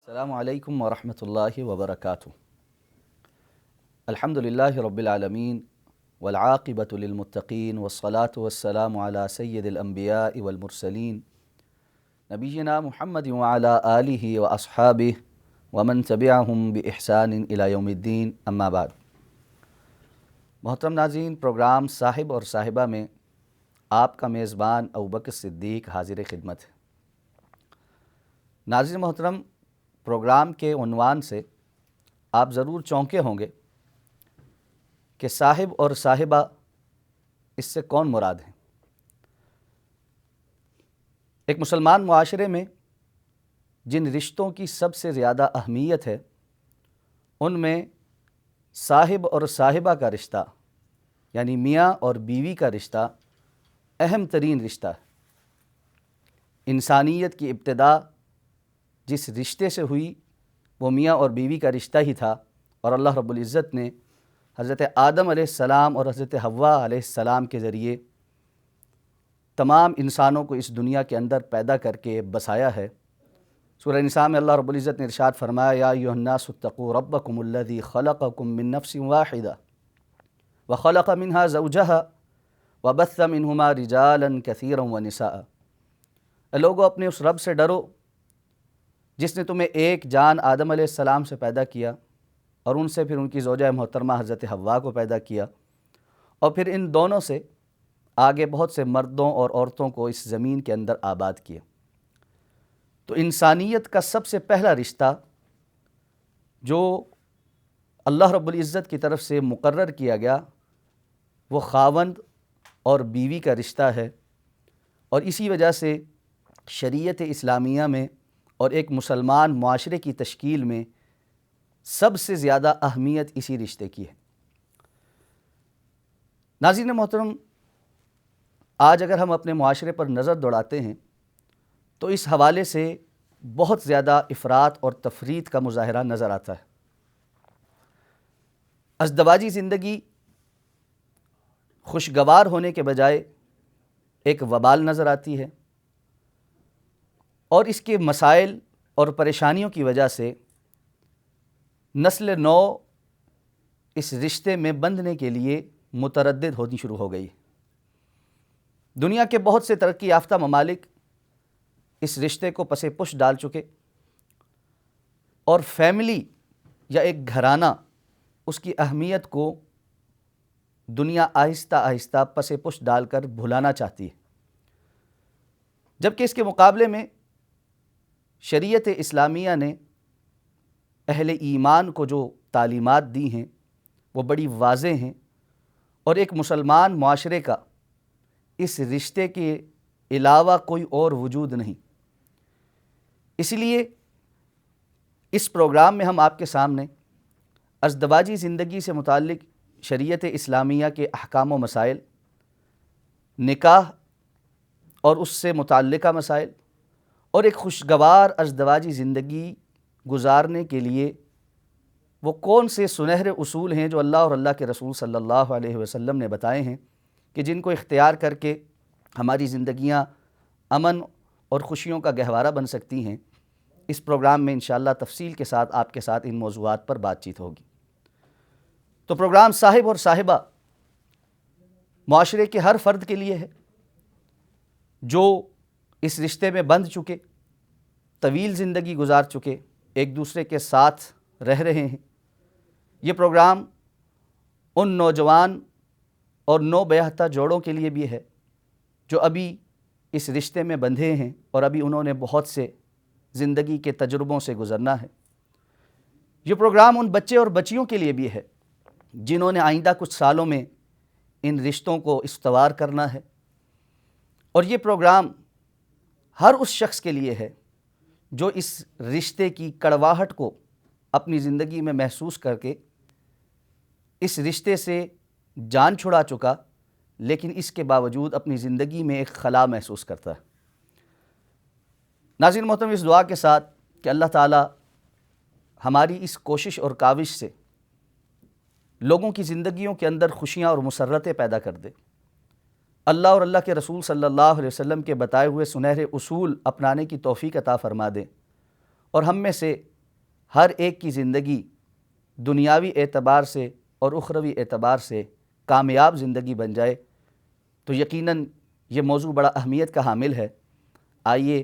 السلام علیکم ورحمۃ اللہ وبرکاتہ۔ الحمدللہ رب العالمین والعاقبۃ للمتقین والصلاة والسلام علی سید الانبیاء والمرسلین نبینا محمد وعلی آلہ واصحابہ ومن تبعہم بإحسان الی یوم الدین، اما بعد۔ محترم ناظرین، پروگرام صاحب اور صاحبہ میں آپ کا میزبان ابوبکر صدیق حاضر خدمت ہے۔ ناظرین محترم، پروگرام کے عنوان سے آپ ضرور چونکے ہوں گے کہ صاحب اور صاحبہ اس سے کون مراد ہیں۔ ایک مسلمان معاشرے میں جن رشتوں کی سب سے زیادہ اہمیت ہے ان میں صاحب اور صاحبہ کا رشتہ یعنی میاں اور بیوی کا رشتہ اہم ترین رشتہ ہے۔ انسانیت کی ابتدا جس رشتے سے ہوئی وہ میاں اور بیوی کا رشتہ ہی تھا، اور اللہ رب العزت نے حضرت آدم علیہ السلام اور حضرت حوا علیہ السلام کے ذریعے تمام انسانوں کو اس دنیا کے اندر پیدا کر کے بسایا ہے۔ سورہ نساء میں اللہ رب العزت نے ارشاد فرمایا، یا ایھا الناس اتقوا ربکم الذی خلقکم من نفس واحدہ وخلق منها زوجہا وبث منہما رجالا کثیرا ونساء۔ اے لوگو، اپنے اس رب سے ڈرو جس نے تمہیں ایک جان آدم علیہ السلام سے پیدا کیا اور ان سے پھر ان کی زوجہ محترمہ حضرت حوا کو پیدا کیا، اور پھر ان دونوں سے آگے بہت سے مردوں اور عورتوں کو اس زمین کے اندر آباد کیا۔ تو انسانیت کا سب سے پہلا رشتہ جو اللہ رب العزت کی طرف سے مقرر کیا گیا وہ خاوند اور بیوی کا رشتہ ہے، اور اسی وجہ سے شریعت اسلامیہ میں اور ایک مسلمان معاشرے کی تشکیل میں سب سے زیادہ اہمیت اسی رشتے کی ہے۔ ناظرین محترم، آج اگر ہم اپنے معاشرے پر نظر دوڑاتے ہیں تو اس حوالے سے بہت زیادہ افراط اور تفریط کا مظاہرہ نظر آتا ہے۔ ازدواجی زندگی خوشگوار ہونے کے بجائے ایک وبال نظر آتی ہے، اور اس کے مسائل اور پریشانیوں کی وجہ سے نسل نو اس رشتے میں بندھنے کے لیے متردد ہونی شروع ہو گئی۔ دنیا کے بہت سے ترقی یافتہ ممالک اس رشتے کو پس پش ڈال چکے، اور فیملی یا ایک گھرانہ اس کی اہمیت کو دنیا آہستہ آہستہ پس پش ڈال کر بھلانا چاہتی ہے، جبکہ اس کے مقابلے میں شریعت اسلامیہ نے اہل ایمان کو جو تعلیمات دی ہیں وہ بڑی واضح ہیں، اور ایک مسلمان معاشرے کا اس رشتے کے علاوہ کوئی اور وجود نہیں۔ اس لیے اس پروگرام میں ہم آپ کے سامنے ازدواجی زندگی سے متعلق شریعت اسلامیہ کے احکام و مسائل، نکاح اور اس سے متعلقہ مسائل، اور ایک خوشگوار ازدواجی زندگی گزارنے کے لیے وہ کون سے سنہرے اصول ہیں جو اللہ اور اللہ کے رسول صلی اللہ علیہ وسلم نے بتائے ہیں کہ جن کو اختیار کر کے ہماری زندگیاں امن اور خوشیوں کا گہوارہ بن سکتی ہیں۔ اس پروگرام میں انشاءاللہ تفصیل کے ساتھ آپ کے ساتھ ان موضوعات پر بات چیت ہوگی۔ تو پروگرام صاحب اور صاحبہ معاشرے کے ہر فرد کے لیے ہے جو اس رشتے میں بندھ چکے، طویل زندگی گزار چکے، ایک دوسرے کے ساتھ رہ رہے ہیں۔ یہ پروگرام ان نوجوان اور نو بیاہتہ جوڑوں کے لیے بھی ہے جو ابھی اس رشتے میں بندھے ہیں اور ابھی انہوں نے بہت سے زندگی کے تجربوں سے گزرنا ہے۔ یہ پروگرام ان بچے اور بچیوں کے لیے بھی ہے جنہوں نے آئندہ کچھ سالوں میں ان رشتوں کو استوار کرنا ہے، اور یہ پروگرام ہر اس شخص کے لیے ہے جو اس رشتے کی کڑواہٹ کو اپنی زندگی میں محسوس کر کے اس رشتے سے جان چھڑا چکا، لیکن اس کے باوجود اپنی زندگی میں ایک خلا محسوس کرتا ہے۔ ناظرین محترم، اس دعا کے ساتھ کہ اللہ تعالی ہماری اس کوشش اور کاوش سے لوگوں کی زندگیوں کے اندر خوشیاں اور مسرتیں پیدا کر دے، اللہ اور اللہ کے رسول صلی اللہ علیہ وسلم کے بتائے ہوئے سنہرے اصول اپنانے کی توفیق عطا فرما دے، اور ہم میں سے ہر ایک کی زندگی دنیاوی اعتبار سے اور اخروی اعتبار سے کامیاب زندگی بن جائے تو یقیناً یہ موضوع بڑا اہمیت کا حامل ہے۔ آئیے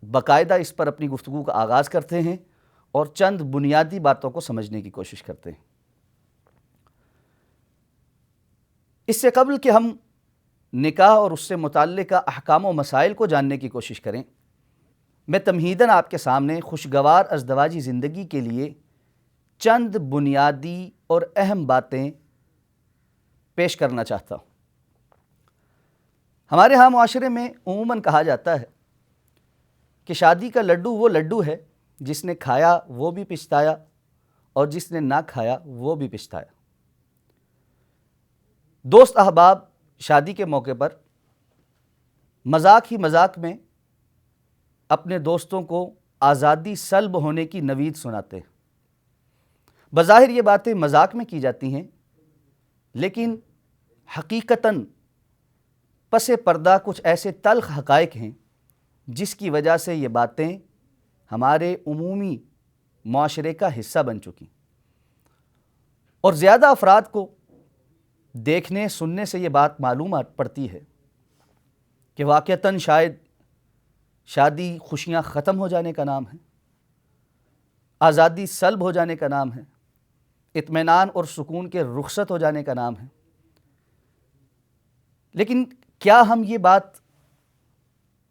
باقاعدہ اس پر اپنی گفتگو کا آغاز کرتے ہیں اور چند بنیادی باتوں کو سمجھنے کی کوشش کرتے ہیں۔ اس سے قبل کہ ہم نکاح اور اس سے متعلقہ احکام و مسائل کو جاننے کی کوشش کریں، میں تمہیداً آپ کے سامنے خوشگوار ازدواجی زندگی کے لیے چند بنیادی اور اہم باتیں پیش کرنا چاہتا ہوں۔ ہمارے ہاں معاشرے میں عموماً کہا جاتا ہے کہ شادی کا لڈو وہ لڈو ہے جس نے کھایا وہ بھی پچھتایا اور جس نے نہ کھایا وہ بھی پچھتایا۔ دوست احباب شادی کے موقع پر مذاق ہی مذاق میں اپنے دوستوں کو آزادی سلب ہونے کی نوید سناتے ہیں۔ بظاہر یہ باتیں مذاق میں کی جاتی ہیں، لیکن حقیقتاً پس پردہ کچھ ایسے تلخ حقائق ہیں جس کی وجہ سے یہ باتیں ہمارے عمومی معاشرے کا حصہ بن چکی، اور زیادہ افراد کو دیکھنے سننے سے یہ بات معلوم پڑتی ہے کہ واقعتاً شاید شادی خوشیاں ختم ہو جانے کا نام ہے، آزادی سلب ہو جانے کا نام ہے، اطمینان اور سکون کے رخصت ہو جانے کا نام ہے۔ لیکن کیا ہم یہ بات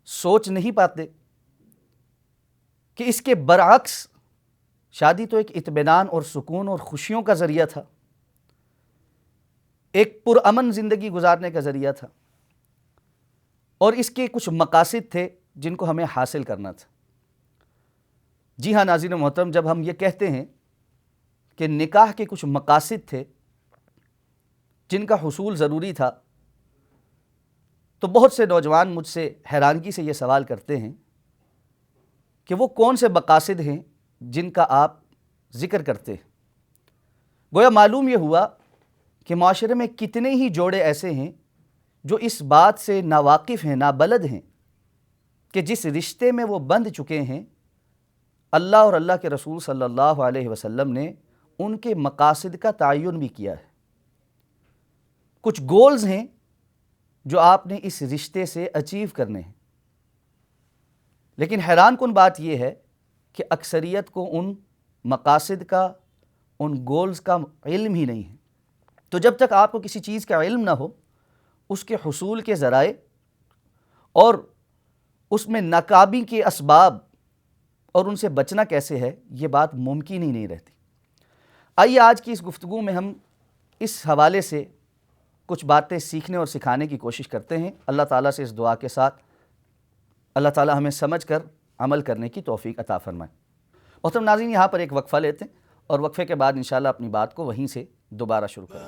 سوچ نہیں پاتے کہ اس کے برعکس شادی تو ایک اطمینان اور سکون اور خوشیوں کا ذریعہ تھا، ایک پرامن زندگی گزارنے کا ذریعہ تھا، اور اس کے کچھ مقاصد تھے جن کو ہمیں حاصل کرنا تھا۔ جی ہاں ناظرین محترم، جب ہم یہ کہتے ہیں کہ نکاح کے کچھ مقاصد تھے جن کا حصول ضروری تھا، تو بہت سے نوجوان مجھ سے حیرانگی سے یہ سوال کرتے ہیں کہ وہ کون سے مقاصد ہیں جن کا آپ ذکر کرتے ہیں۔ گویا معلوم یہ ہوا کہ معاشرے میں کتنے ہی جوڑے ایسے ہیں جو اس بات سے ناواقف ہیں، نابلد ہیں کہ جس رشتے میں وہ بندھ چکے ہیں، اللہ اور اللہ کے رسول صلی اللہ علیہ وسلم نے ان کے مقاصد کا تعین بھی کیا ہے۔ کچھ گولز ہیں جو آپ نے اس رشتے سے اچیو کرنے ہیں، لیکن حیران کن بات یہ ہے کہ اکثریت کو ان مقاصد کا، ان گولز کا علم ہی نہیں ہے۔ تو جب تک آپ کو کسی چیز کا علم نہ ہو، اس کے حصول کے ذرائع اور اس میں ناکامی کے اسباب اور ان سے بچنا کیسے ہے، یہ بات ممکن ہی نہیں رہتی۔ آئیے آج کی اس گفتگو میں ہم اس حوالے سے کچھ باتیں سیکھنے اور سکھانے کی کوشش کرتے ہیں۔ اللہ تعالیٰ سے اس دعا کے ساتھ اللہ تعالیٰ ہمیں سمجھ کر عمل کرنے کی توفیق عطا فرمائے۔ محترم ناظرین، یہاں پر ایک وقفہ لیتے ہیں اور وقفے کے بعد انشاءاللہ اپنی بات کو وہیں سے دوبارہ شروع کریں۔